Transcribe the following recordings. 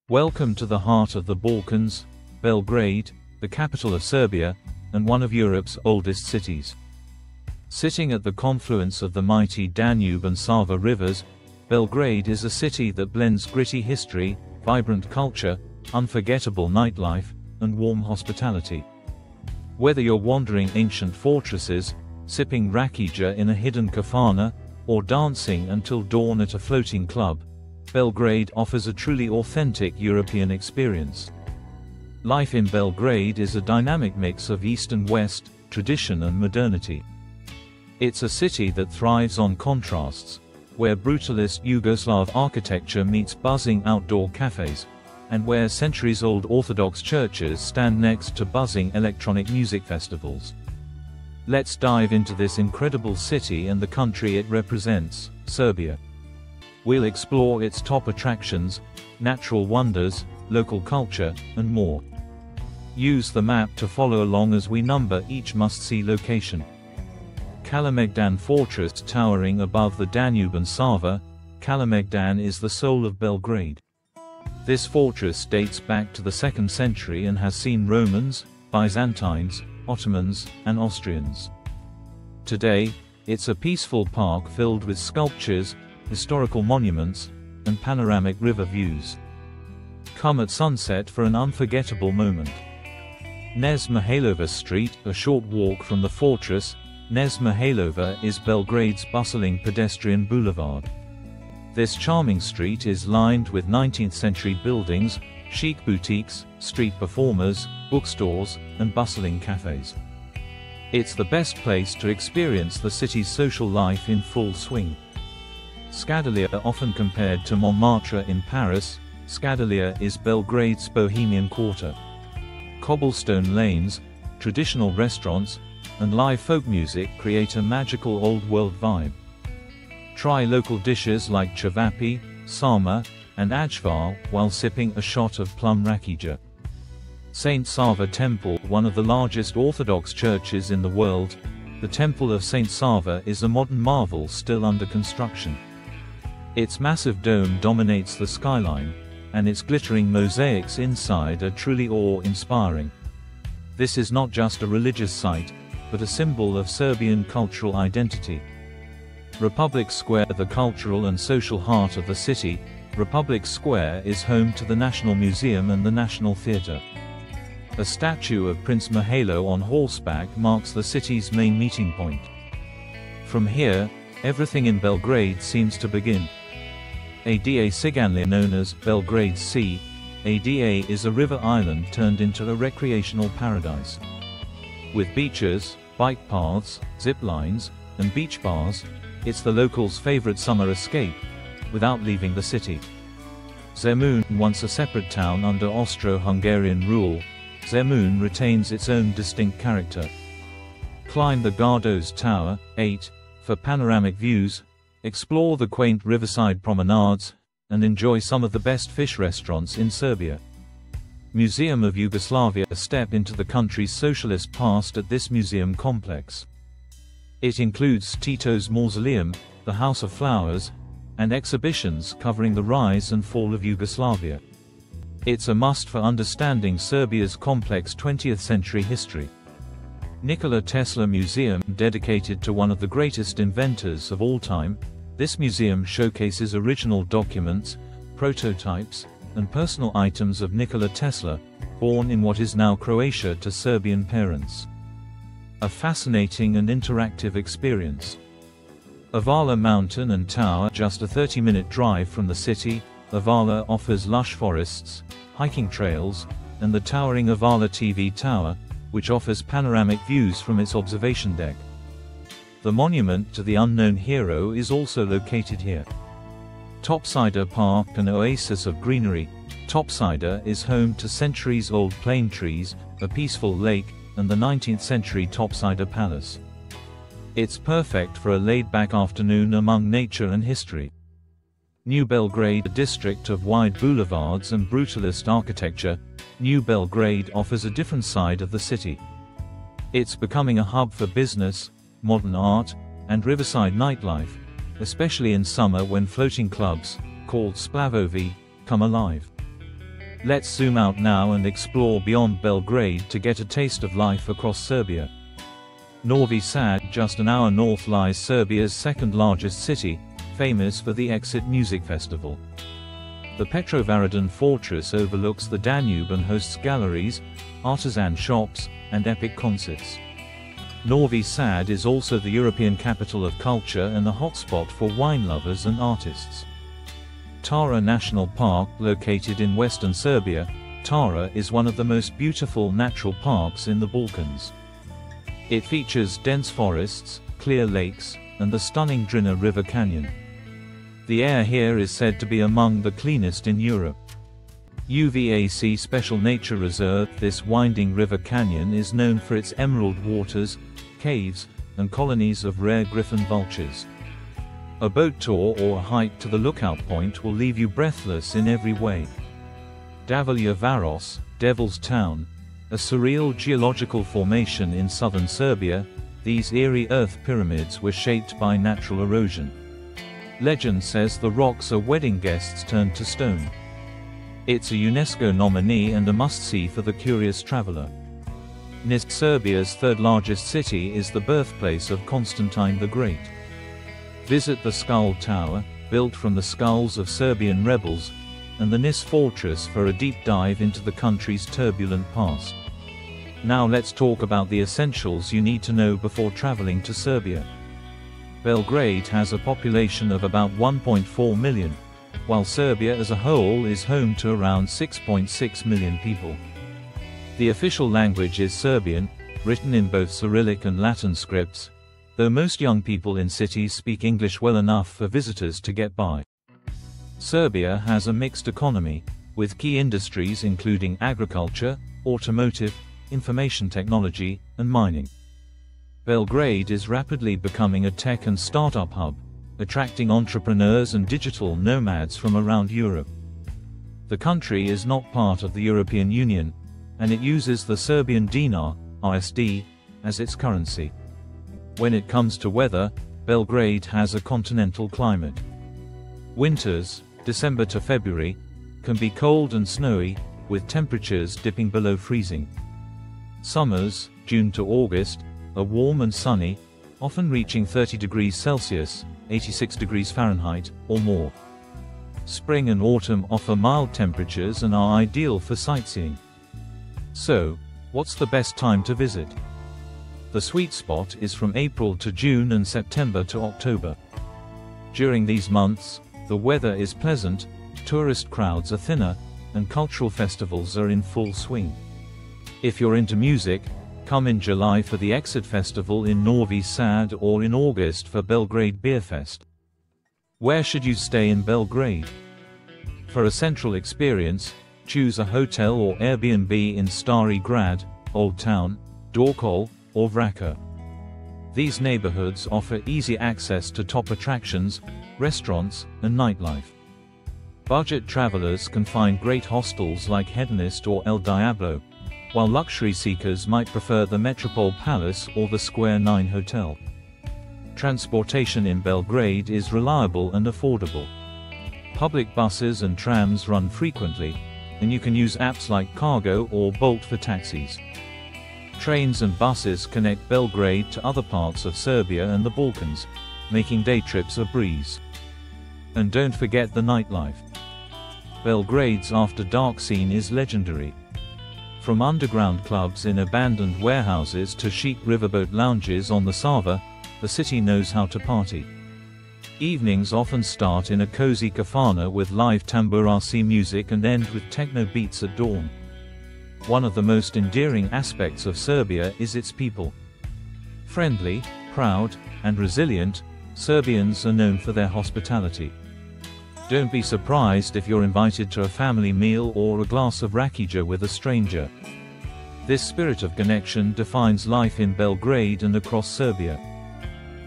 Welcome to the heart of the Balkans, Belgrade, the capital of Serbia, and one of Europe's oldest cities. Sitting at the confluence of the mighty Danube and Sava rivers, Belgrade is a city that blends gritty history, vibrant culture, unforgettable nightlife, and warm hospitality. Whether you're wandering ancient fortresses, sipping Rakija in a hidden kafana, or dancing until dawn at a floating club, Belgrade offers a truly authentic European experience. Life in Belgrade is a dynamic mix of East and West, tradition and modernity. It's a city that thrives on contrasts, where brutalist Yugoslav architecture meets buzzing outdoor cafes, and where centuries-old Orthodox churches stand next to buzzing electronic music festivals. Let's dive into this incredible city and the country it represents, Serbia. We'll explore its top attractions, natural wonders, local culture, and more. Use the map to follow along as we number each must-see location. Kalemegdan Fortress towering above the Danube and Sava, Kalemegdan is the soul of Belgrade. This fortress dates back to the 2nd century and has seen Romans, Byzantines, Ottomans, and Austrians. Today, it's a peaceful park filled with sculptures, historical monuments, and panoramic river views. Come at sunset for an unforgettable moment. Knez Mihailova Street, a short walk from the fortress, Knez Mihailova is Belgrade's bustling pedestrian boulevard. This charming street is lined with 19th-century buildings, chic boutiques, street performers, bookstores, and bustling cafes. It's the best place to experience the city's social life in full swing. Scadelia, often compared to Montmartre in Paris, Scadelia is Belgrade's bohemian quarter. Cobblestone lanes, traditional restaurants, and live folk music create a magical old-world vibe. Try local dishes like ćevapi, sarma, and ajvar while sipping a shot of plum rakija. St. Sava Temple, one of the largest Orthodox churches in the world, the Temple of St. Sava is a modern marvel still under construction. Its massive dome dominates the skyline, and its glittering mosaics inside are truly awe-inspiring. This is not just a religious site, but a symbol of Serbian cultural identity. Republic Square, the cultural and social heart of the city, Republic Square is home to the National Museum and the National Theatre. A statue of Prince Mihailo on horseback marks the city's main meeting point. From here, everything in Belgrade seems to begin. Ada Ciganlia, known as Belgrade's Sea, Ada is a river island turned into a recreational paradise. With beaches, bike paths, zip lines, and beach bars, it's the locals' favorite summer escape, without leaving the city. Zemun, once a separate town under Austro-Hungarian rule, Zemun retains its own distinct character. Climb the Gardo's Tower, 8, for panoramic views, explore the quaint riverside promenades, and enjoy some of the best fish restaurants in Serbia. Museum of Yugoslavia, a step into the country's socialist past at this museum complex. It includes Tito's Mausoleum, the House of Flowers, and exhibitions covering the rise and fall of Yugoslavia. It's a must for understanding Serbia's complex 20th-century history. Nikola Tesla Museum, dedicated to one of the greatest inventors of all time, this museum showcases original documents, prototypes, and personal items of Nikola Tesla, born in what is now Croatia to Serbian parents. A fascinating and interactive experience. Avala Mountain and Tower, just a 30-minute drive from the city, Avala offers lush forests, hiking trails, and the towering Avala TV Tower, which offers panoramic views from its observation deck. The monument to the unknown hero is also located here. Topsider Park, an oasis of greenery, Topsider is home to centuries-old plane trees, a peaceful lake, and the 19th-century Topsider Palace. It's perfect for a laid-back afternoon among nature and history. New Belgrade, a district of wide boulevards and brutalist architecture, New Belgrade offers a different side of the city. It's becoming a hub for business, modern art, and riverside nightlife, especially in summer when floating clubs, called Splavovi, come alive. Let's zoom out now and explore beyond Belgrade to get a taste of life across Serbia. Novi Sad, just an hour north, lies Serbia's second largest city, famous for the Exit Music Festival. The Petrovaradin fortress overlooks the Danube and hosts galleries, artisan shops, and epic concerts. Novi Sad is also the European capital of culture and a hotspot for wine lovers and artists. Tara National Park, located in western Serbia, Tara is one of the most beautiful natural parks in the Balkans. It features dense forests, clear lakes, and the stunning Drina River Canyon. The air here is said to be among the cleanest in Europe. UVAC Special Nature Reserve, this winding river canyon is known for its emerald waters, caves, and colonies of rare griffon vultures. A boat tour or a hike to the lookout point will leave you breathless in every way. Davalja Varos, Devil's Town, a surreal geological formation in southern Serbia, these eerie earth pyramids were shaped by natural erosion. Legend says the rocks are wedding guests turned to stone. It's a UNESCO nominee and a must-see for the curious traveler. Nis, Serbia's third largest city, is the birthplace of Constantine the Great. Visit the Skull Tower, built from the skulls of Serbian rebels, and the Nis fortress for a deep dive into the country's turbulent past. Now let's talk about the essentials you need to know before traveling to Serbia. Belgrade has a population of about 1.4 million, while Serbia as a whole is home to around 6.6 million people. The official language is Serbian, written in both Cyrillic and Latin scripts, though most young people in cities speak English well enough for visitors to get by. Serbia has a mixed economy, with key industries including agriculture, automotive, information technology, and mining. Belgrade is rapidly becoming a tech and startup hub, attracting entrepreneurs and digital nomads from around Europe. The country is not part of the European Union, and it uses the Serbian dinar, ISD, as its currency. When it comes to weather, Belgrade has a continental climate. Winters, December to February, can be cold and snowy, with temperatures dipping below freezing. Summers, June to August, are warm and sunny, often reaching 30 degrees Celsius, 86 degrees Fahrenheit, or more. Spring and autumn offer mild temperatures and are ideal for sightseeing. So, what's the best time to visit? The sweet spot is from April to June and September to October. During these months, the weather is pleasant, tourist crowds are thinner, and cultural festivals are in full swing. If you're into music, come in July for the Exit Festival in Novi Sad or in August for Belgrade Beer Fest. Where should you stay in Belgrade? For a central experience, choose a hotel or Airbnb in Stari Grad, Old Town, Dorkol, or Vraka. These neighborhoods offer easy access to top attractions, restaurants, and nightlife. Budget travelers can find great hostels like Hedonist or El Diablo, while luxury seekers might prefer the Metropole Palace or the Square 9 Hotel. Transportation in Belgrade is reliable and affordable. Public buses and trams run frequently, and you can use apps like Cargo or Bolt for taxis. Trains and buses connect Belgrade to other parts of Serbia and the Balkans, making day trips a breeze. And don't forget the nightlife. Belgrade's after-dark scene is legendary. From underground clubs in abandoned warehouses to chic riverboat lounges on the Sava, the city knows how to party. Evenings often start in a cozy kafana with live tamburasi music and end with techno beats at dawn. One of the most endearing aspects of Serbia is its people. Friendly, proud, and resilient, Serbians are known for their hospitality. Don't be surprised if you're invited to a family meal or a glass of Rakija with a stranger. This spirit of connection defines life in Belgrade and across Serbia.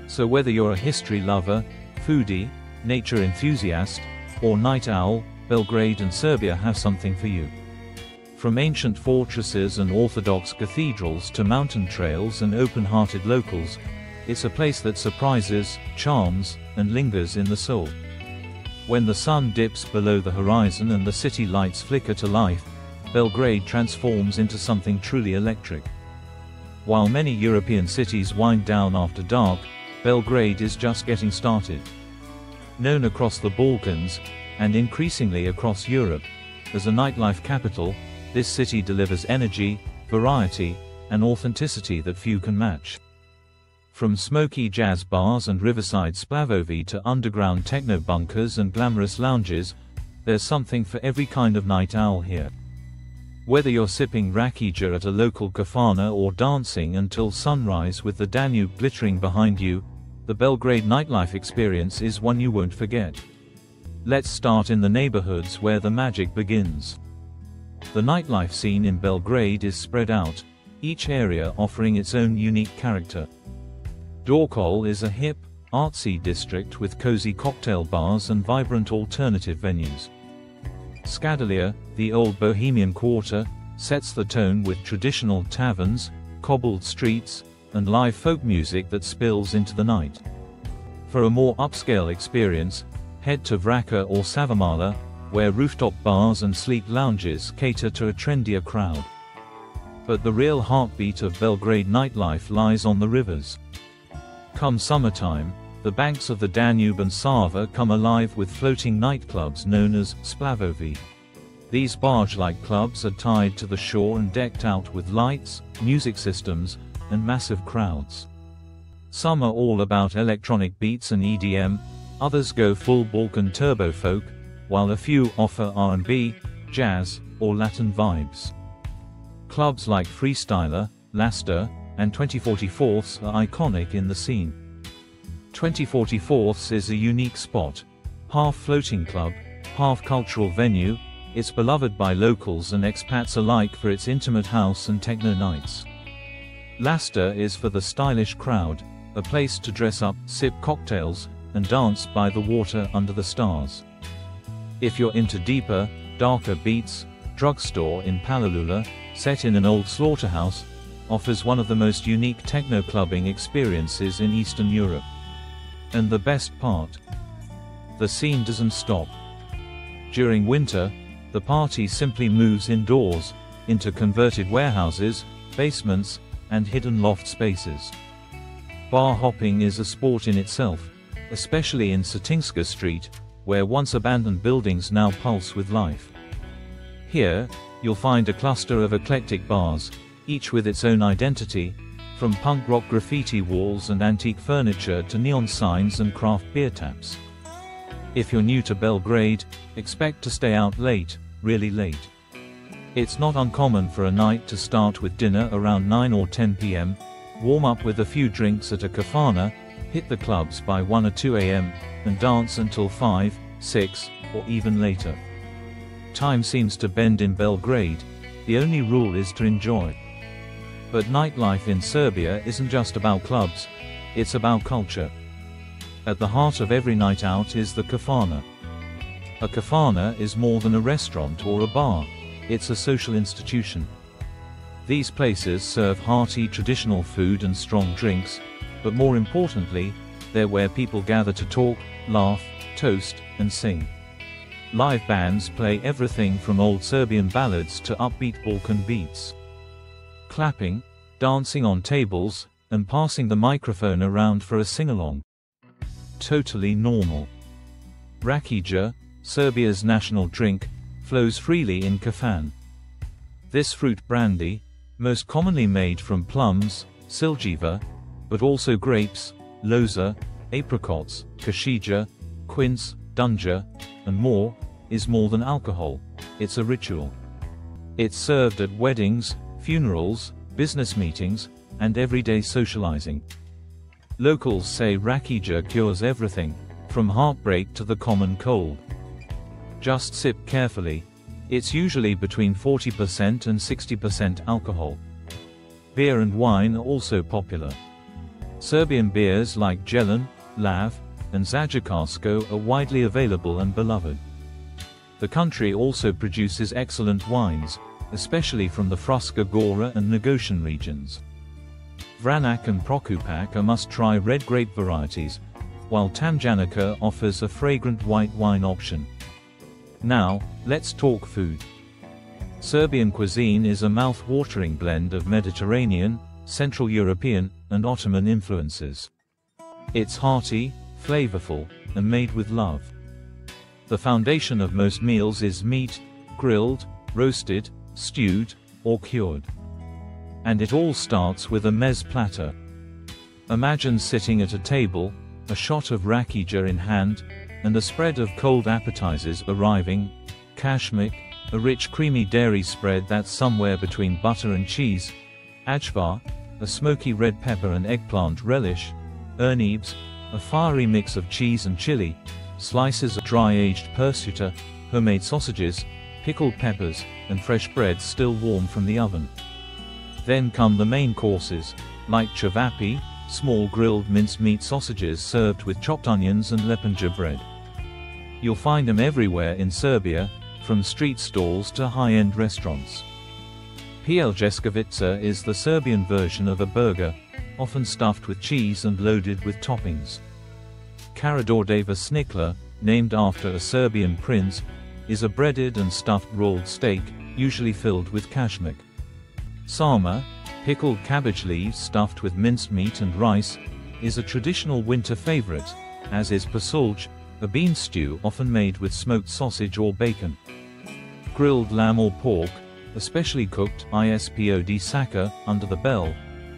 So whether you're a history lover, foodie, nature enthusiast, or night owl, Belgrade and Serbia have something for you. From ancient fortresses and orthodox cathedrals to mountain trails and open-hearted locals, it's a place that surprises, charms, and lingers in the soul. When the sun dips below the horizon and the city lights flicker to life, Belgrade transforms into something truly electric. While many European cities wind down after dark, Belgrade is just getting started. Known across the Balkans, and increasingly across Europe, as a nightlife capital, this city delivers energy, variety, and authenticity that few can match. From smoky jazz bars and riverside Splavovi to underground techno bunkers and glamorous lounges, there's something for every kind of night owl here. Whether you're sipping Rakija at a local kafana or dancing until sunrise with the Danube glittering behind you, the Belgrade nightlife experience is one you won't forget. Let's start in the neighborhoods where the magic begins. The nightlife scene in Belgrade is spread out, each area offering its own unique character. Dorkol is a hip, artsy district with cozy cocktail bars and vibrant alternative venues. Skadalia, the old bohemian quarter, sets the tone with traditional taverns, cobbled streets, and live folk music that spills into the night. For a more upscale experience, head to Vrača or Savamala, where rooftop bars and sleek lounges cater to a trendier crowd. But the real heartbeat of Belgrade nightlife lies on the rivers. Come summertime, the banks of the Danube and Sava come alive with floating nightclubs known as Splavovi. These barge-like clubs are tied to the shore and decked out with lights, music systems, and massive crowds. Some are all about electronic beats and EDM, others go full Balkan turbo folk, while a few offer R&B, jazz, or Latin vibes. Clubs like Freestyler, Lasta, and 2044's are iconic in the scene. 2044's is a unique spot, half floating club, half cultural venue. It's beloved by locals and expats alike for its intimate house and techno nights. Lasta is for the stylish crowd, a place to dress up, sip cocktails, and dance by the water under the stars. If you're into deeper, darker beats, Drugstore in Palilula, set in an old slaughterhouse, offers one of the most unique techno clubbing experiences in Eastern Europe. And the best part? The scene doesn't stop. During winter, the party simply moves indoors, into converted warehouses, basements, and hidden loft spaces. Bar hopping is a sport in itself, especially in Cetinjska Street, where once abandoned buildings now pulse with life. Here, you'll find a cluster of eclectic bars, each with its own identity, from punk rock graffiti walls and antique furniture to neon signs and craft beer taps. If you're new to Belgrade, expect to stay out late, really late. It's not uncommon for a night to start with dinner around 9 or 10 p.m., warm up with a few drinks at a kafana, hit the clubs by 1 or 2 a.m., and dance until 5, 6, or even later. Time seems to bend in Belgrade, the only rule is to enjoy. But nightlife in Serbia isn't just about clubs, it's about culture. At the heart of every night out is the kafana. A kafana is more than a restaurant or a bar, it's a social institution. These places serve hearty traditional food and strong drinks, but more importantly, they're where people gather to talk, laugh, toast, and sing. Live bands play everything from old Serbian ballads to upbeat Balkan beats. Clapping, dancing on tables, and passing the microphone around for a sing-along. Totally normal. Rakija, Serbia's national drink, flows freely in kafan. This fruit brandy, most commonly made from plums, siljiva, but also grapes, loza, apricots, kashija, quince, dunja, and more, is more than alcohol, it's a ritual. It's served at weddings, funerals, business meetings, and everyday socializing. Locals say Rakija cures everything, from heartbreak to the common cold. Just sip carefully. It's usually between 40% and 60% alcohol. Beer and wine are also popular. Serbian beers like Jelen, Lav, and Zajakarsko are widely available and beloved. The country also produces excellent wines, especially from the Fruška Gora and Negocian regions. Vranac and Prokupac are must-try red grape varieties, while Tamjanica offers a fragrant white wine option. Now, let's talk food. Serbian cuisine is a mouth-watering blend of Mediterranean, Central European, and Ottoman influences. It's hearty, flavorful, and made with love. The foundation of most meals is meat, grilled, roasted, stewed, or cured. And it all starts with a meze platter. Imagine sitting at a table, a shot of Rakija in hand, and a spread of cold appetizers arriving: kashmik, a rich creamy dairy spread that's somewhere between butter and cheese; ajvar, a smoky red pepper and eggplant relish; ernebs, a fiery mix of cheese and chili; slices of dry-aged prosciutto, homemade sausages, pickled peppers, and fresh bread still warm from the oven. Then come the main courses, like ćevapi, small grilled minced meat sausages served with chopped onions and lepanja bread. You'll find them everywhere in Serbia, from street stalls to high-end restaurants. Peljeskavica is the Serbian version of a burger, often stuffed with cheese and loaded with toppings. Karadordeva snikla, named after a Serbian prince, is a breaded and stuffed rolled steak, usually filled with kashmik. Sarma, pickled cabbage leaves stuffed with minced meat and rice, is a traditional winter favorite, as is pasulj, a bean stew often made with smoked sausage or bacon. Grilled lamb or pork, especially cooked ispod saka under the bell,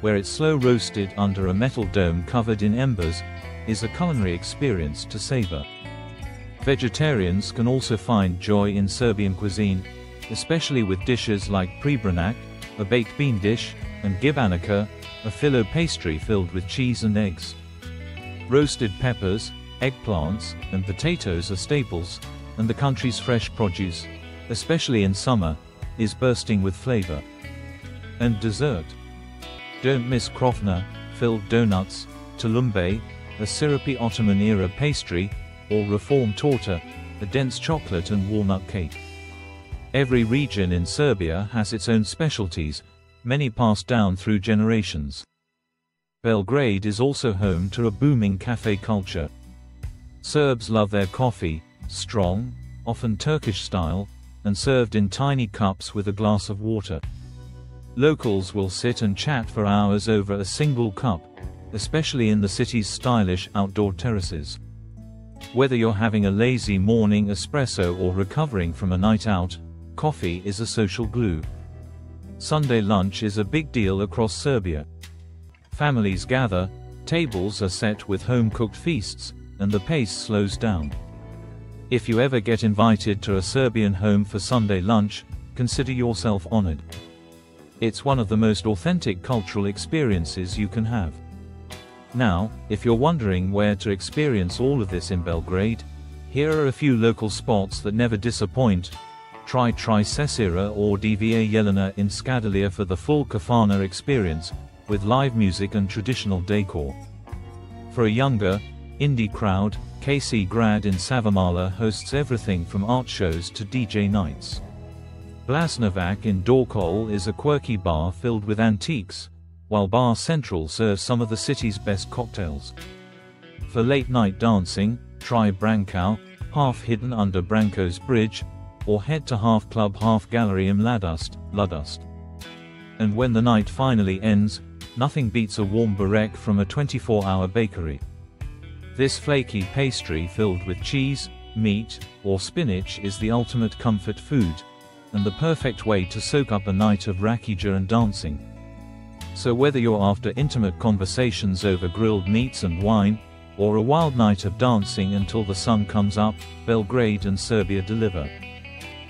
where it's slow roasted under a metal dome covered in embers, is a culinary experience to savor. Vegetarians can also find joy in Serbian cuisine, especially with dishes like prebranak, a baked bean dish, and gibanica, a filo pastry filled with cheese and eggs. Roasted peppers, eggplants, and potatoes are staples, and the country's fresh produce, especially in summer, is bursting with flavor. And dessert. Don't miss krofna, filled donuts, tulumbe, a syrupy Ottoman-era pastry, or reform torta, a dense chocolate and walnut cake. Every region in Serbia has its own specialties, many passed down through generations. Belgrade is also home to a booming cafe culture. Serbs love their coffee, strong, often Turkish style, and served in tiny cups with a glass of water. Locals will sit and chat for hours over a single cup, especially in the city's stylish outdoor terraces. Whether you're having a lazy morning espresso or recovering from a night out, coffee is a social glue. Sunday lunch is a big deal across Serbia. Families gather, tables are set with home-cooked feasts, and the pace slows down. If you ever get invited to a Serbian home for Sunday lunch, consider yourself honored. It's one of the most authentic cultural experiences you can have. Now, if you're wondering where to experience all of this in Belgrade, here are a few local spots that never disappoint. Try Sesira or Dva Jelena in Skadalija for the full kafana experience, with live music and traditional decor. For a younger, indie crowd, KC Grad in Savamala hosts everything from art shows to DJ nights. Blasnovac in Dorkol is a quirky bar filled with antiques, while Bar Central serves some of the city's best cocktails. For late-night dancing, try Brankow, half hidden under Branko's bridge, or head to Half Club Half Gallery in Ludust. And when the night finally ends, nothing beats a warm burek from a 24-hour bakery. This flaky pastry filled with cheese, meat, or spinach is the ultimate comfort food, and the perfect way to soak up a night of rakija and dancing. So whether you're after intimate conversations over grilled meats and wine, or a wild night of dancing until the sun comes up, Belgrade and Serbia deliver.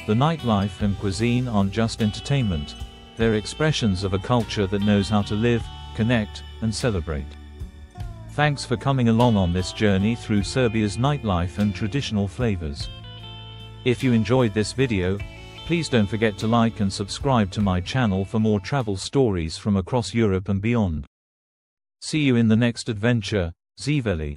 The nightlife and cuisine aren't just entertainment, they're expressions of a culture that knows how to live, connect, and celebrate. Thanks for coming along on this journey through Serbia's nightlife and traditional flavors. If you enjoyed this video, please don't forget to like and subscribe to my channel for more travel stories from across Europe and beyond. See you in the next adventure, Zveli.